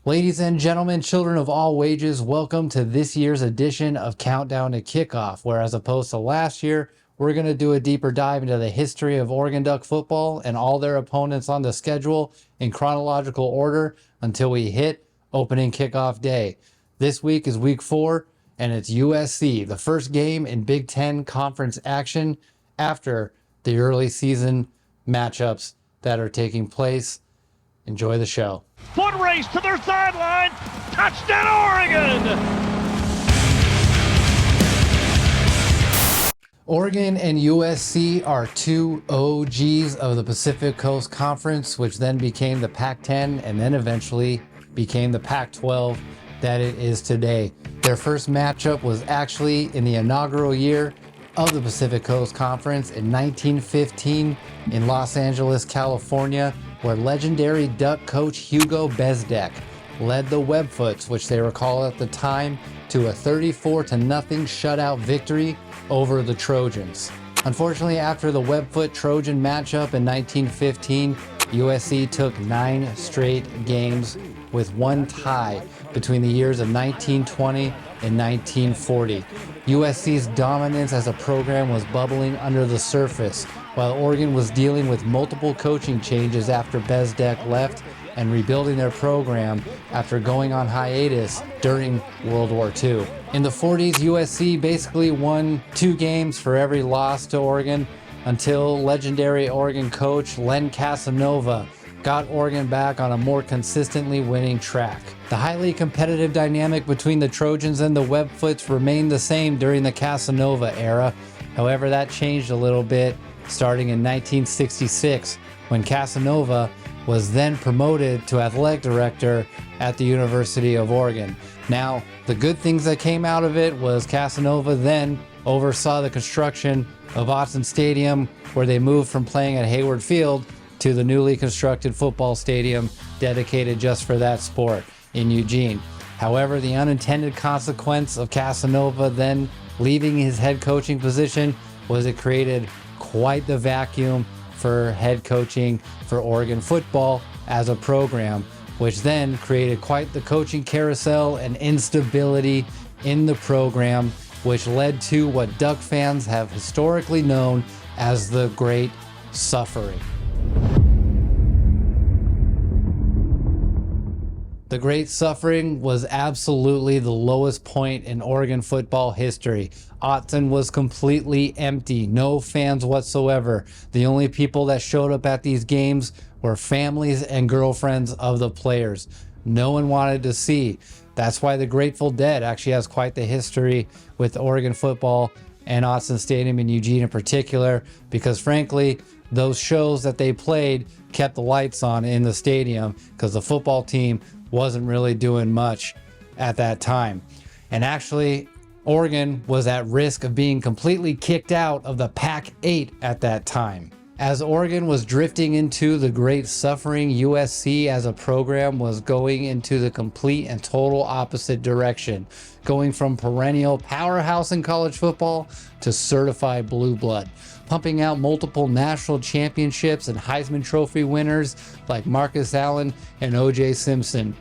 Ladies and gentlemen, children of all wages, welcome to this year's edition of Countdown to Kickoff, where as opposed to last year, we're going to do a deeper dive into the history of Oregon Duck football and all their opponents on the schedule in chronological order until we hit opening kickoff day. This week is week 4, and it's USC, the first game in Big Ten conference action after the early season matchups that are taking place. Enjoy the show. Foot race to their sideline. Touchdown, Oregon! Oregon and USC are two OGs of the Pacific Coast Conference, which then became the Pac-10 and then eventually became the Pac-12 that it is today. Their first matchup was actually in the inaugural year of the Pacific Coast Conference in 1915 in Los Angeles, California, where legendary Duck coach Hugo Bezdek led the Webfoots, which they were called at the time, to a 34-0 shutout victory over the Trojans. Unfortunately, after the Webfoot Trojan matchup in 1915, USC took 9 straight games with one tie between the years of 1920 and 1940. USC's dominance as a program was bubbling under the surface, while Oregon was dealing with multiple coaching changes after Bezdek left and rebuilding their program after going on hiatus during World War II. In the 40s, USC basically won 2 games for every loss to Oregon until legendary Oregon coach Len Casanova got Oregon back on a more consistently winning track. The highly competitive dynamic between the Trojans and the Webfoots remained the same during the Casanova era. However, that changed a little bit starting in 1966 when Casanova was then promoted to athletic director at the University of Oregon. Now, the good things that came out of it was Casanova then oversaw the construction of Autzen Stadium, where they moved from playing at Hayward Field to the newly constructed football stadium dedicated just for that sport in Eugene. However, the unintended consequence of Casanova then leaving his head coaching position was it created quite the vacuum for head coaching for Oregon football as a program, which then created quite the coaching carousel and instability in the program, which led to what Duck fans have historically known as the Great Suffering. The Great Suffering was absolutely the lowest point in Oregon football history. Autzen was completely empty, no fans whatsoever. The only people that showed up at these games were families and girlfriends of the players. No one wanted to see. That's why the Grateful Dead actually has quite the history with Oregon football and Autzen Stadium in Eugene in particular, because frankly, those shows that they played kept the lights on in the stadium because the football team wasn't really doing much at that time. And actually, Oregon was at risk of being completely kicked out of the Pac-8 at that time. As Oregon was drifting into the Great Suffering, USC as a program was going into the complete and total opposite direction, going from perennial powerhouse in college football to certified blue blood, pumping out multiple national championships and Heisman Trophy winners like Marcus Allen and O.J. Simpson.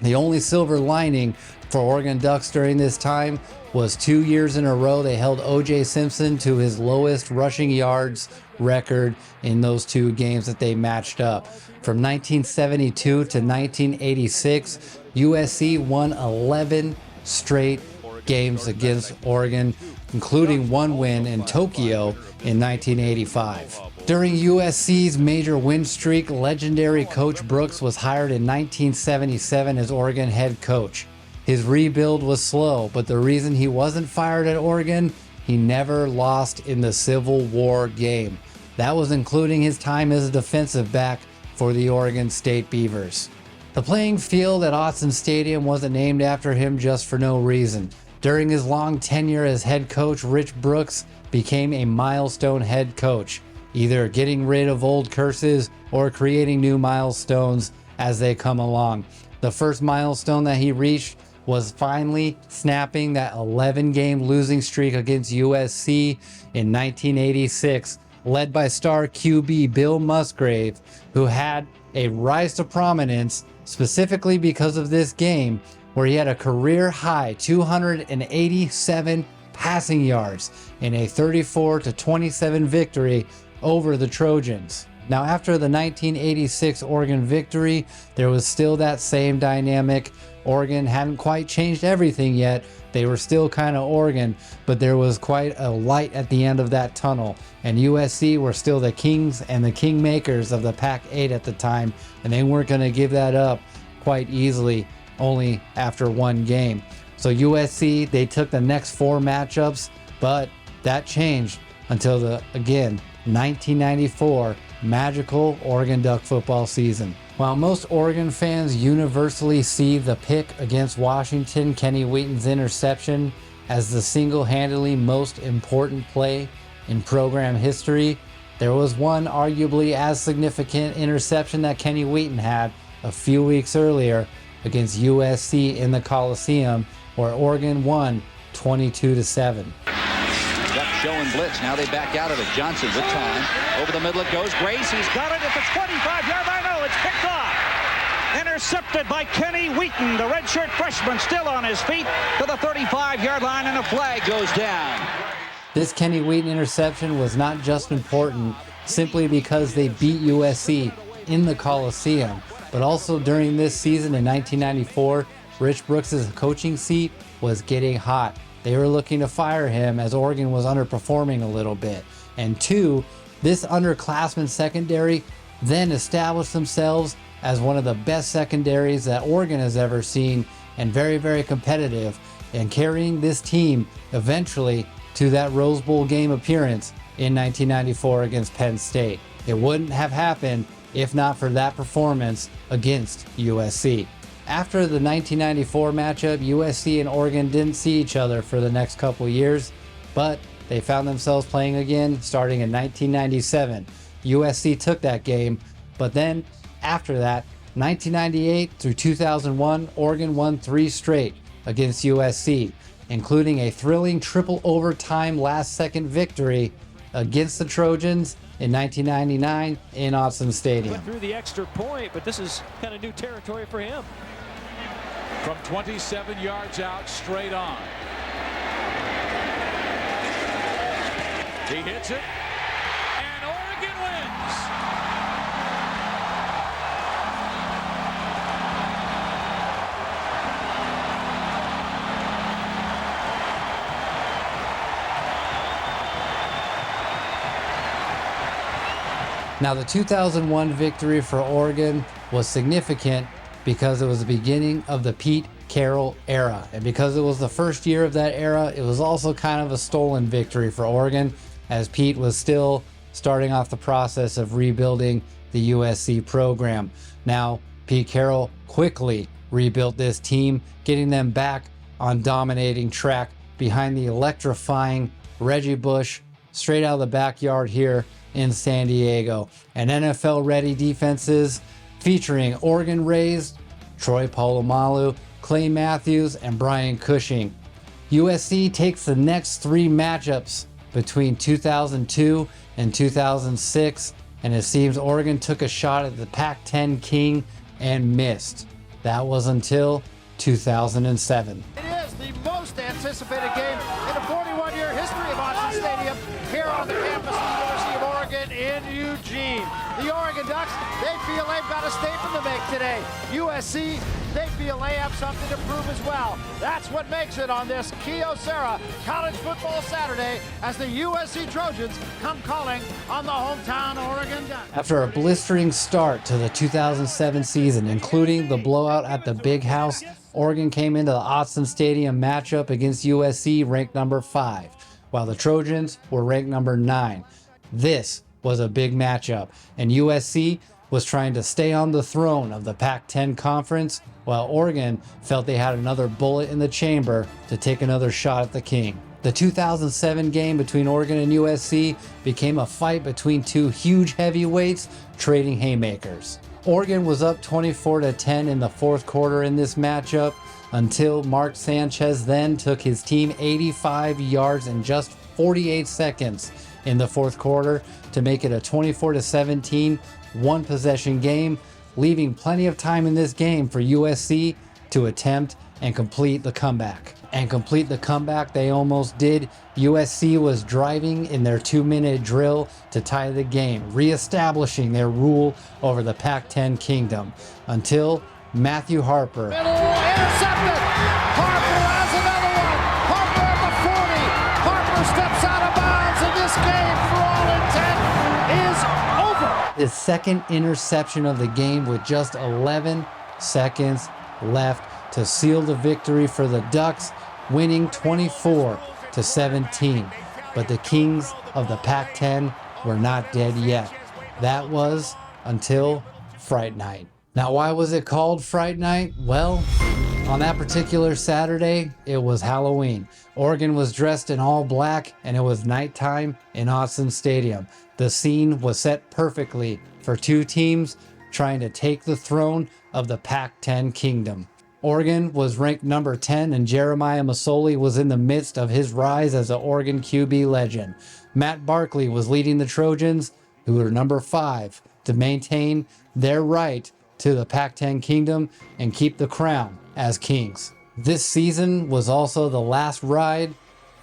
The only silver lining for Oregon Ducks during this time was 2 years in a row they held O.J. Simpson to his lowest rushing yards record in those 2 games that they matched up. From 1972 to 1986, USC won 11 straight games against Oregon, including 1 win in Tokyo in 1985. During USC's major win streak, legendary Coach Brooks was hired in 1977 as Oregon head coach. His rebuild was slow, but the reason he wasn't fired at Oregon, he never lost in the Civil War game. That was including his time as a defensive back for the Oregon State Beavers. The playing field at Autzen Stadium wasn't named after him just for no reason. During his long tenure as head coach, Rich Brooks became a milestone head coach, either getting rid of old curses or creating new milestones as they come along. The first milestone that he reached was finally snapping that 11-game losing streak against USC in 1986, led by star QB Bill Musgrave, who had a rise to prominence specifically because of this game where he had a career high 287 passing yards in a 34-27 victory over the Trojans. Now, after the 1986 Oregon victory, there was still that same dynamic. Oregon hadn't quite changed everything yet. They were still kind of Oregon, but there was quite a light at the end of that tunnel. And USC were still the kings and the kingmakers of the Pac-8 at the time, and they weren't going to give that up quite easily, only after one game. So USC, they took the next 4 matchups, but that changed until the, again, 1994 magical Oregon Duck football season. While most Oregon fans universally see the pick against Washington, Kenny Wheaton's interception, as the single-handedly most important play in program history, there was one arguably as significant interception that Kenny Wheaton had a few weeks earlier against USC in the Coliseum, where Oregon won 22-7. Showing blitz. Now they back out of it. Johnson with time. Over the middle it goes. Grace, he's got it at the 25-yard line. No, it's picked off. Intercepted by Kenny Wheaton, the redshirt freshman, still on his feet to the 35-yard line, and a flag goes down. This Kenny Wheaton interception was not just important simply because they beat USC in the Coliseum, but also during this season in 1994, Rich Brooks' coaching seat was getting hot. They were looking to fire him as Oregon was underperforming a little bit. And 2, this underclassmen secondary then established themselves as one of the best secondaries that Oregon has ever seen, and very, very competitive, and carrying this team eventually to that Rose Bowl game appearance in 1994 against Penn State. It wouldn't have happened if not for that performance against USC. After the 1994 matchup, USC and Oregon didn't see each other for the next couple years, but they found themselves playing again starting in 1997. USC took that game, but then after that, 1998 through 2001, Oregon won 3 straight against USC, including a thrilling triple overtime last-second victory against the Trojans in 1999 in Autzen Stadium. Went through the extra point, but this is kind of new territory for him. From 27 yards out, straight on. He hits it, and Oregon wins. Now, the 2001 victory for Oregon was significant because it was the beginning of the Pete Carroll era. And because it was the first year of that era, it was also kind of a stolen victory for Oregon, as Pete was still starting off the process of rebuilding the USC program. Now, Pete Carroll quickly rebuilt this team, getting them back on dominating track behind the electrifying Reggie Bush straight out of the backyard here in San Diego. And NFL-ready defenses featuring Oregon raised Troy Polamalu, Clay Matthews, and Brian Cushing. USC takes the next 3 matchups between 2002 and 2006, and it seems Oregon took a shot at the Pac-10 king and missed. That was until 2007. It is the most anticipated game in the 41-year history of Autzen Stadium here on the campus of the University of Oregon in Eugene. The Oregon Ducks, they feel they've got a statement to make today. USC, they feel they have something to prove as well. That's what makes it on this Kyocera College Football Saturday as the USC Trojans come calling on the hometown Oregon Ducks. After a blistering start to the 2007 season, including the blowout at the Big House, Oregon came into the Autzen Stadium matchup against USC ranked number 5, while the Trojans were ranked number 9. This was a big matchup, and USC was trying to stay on the throne of the Pac-10 conference, while Oregon felt they had another bullet in the chamber to take another shot at the king. The 2007 game between Oregon and USC became a fight between 2 huge heavyweights trading haymakers. Oregon was up 24-10 in the 4th quarter in this matchup until Mark Sanchez then took his team 85 yards in just 48 seconds in the 4th quarter to make it a 24-17 one-possession game leaving plenty of time in this game for USC to attempt and complete the comeback. They almost did. USC was driving in their 2-minute drill to tie the game, reestablishing their rule over the Pac-10 kingdom until Matthew Harper. Middle, intercepted. Harper has another one. Harper at the 40. Harper steps out of bounds, and this game, for all intent, is over. His second interception of the game with just 11 seconds left to seal the victory for the Ducks, winning 24-17. But the Kings of the Pac-10 were not dead yet. That was until Fright Night. Now, why was it called Fright Night? Well, on that particular Saturday, it was Halloween. Oregon was dressed in all black, and it was nighttime in Autzen Stadium. The scene was set perfectly for two teams trying to take the throne of the Pac-10 kingdom. Oregon was ranked number 10, and Jeremiah Masoli was in the midst of his rise as an Oregon QB legend. Matt Barkley was leading the Trojans, who were number 5, to maintain their right to the Pac-10 kingdom and keep the crown as kings. This season was also the last ride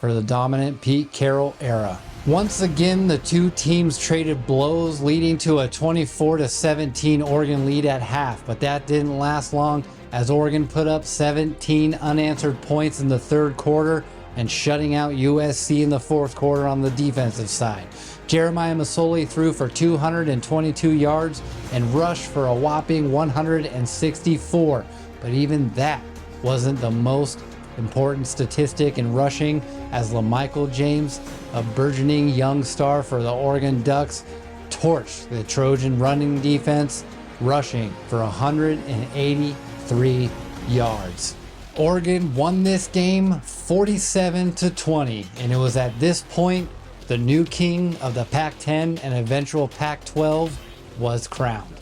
for the dominant Pete Carroll era. Once again, the two teams traded blows, leading to a 24-17 Oregon lead at half, but that didn't last long as Oregon put up 17 unanswered points in the third quarter and shutting out USC in the fourth quarter on the defensive side. Jeremiah Masoli threw for 222 yards and rushed for a whopping 164, but even that wasn't the most important statistic in rushing, as LaMichael James, a burgeoning young star for the Oregon Ducks, torched the Trojan running defense, rushing for 183 yards. Oregon won this game 47-20, and it was at this point the new king of the Pac-10 and eventual Pac-12 was crowned.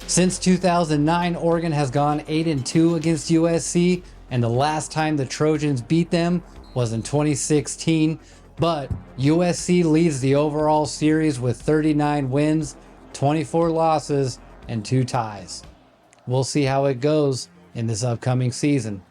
Since 2009, Oregon has gone 8-2 against USC, and the last time the Trojans beat them was in 2016, but USC leads the overall series with 39 wins, 24 losses, and 2 ties. We'll see how it goes in this upcoming season.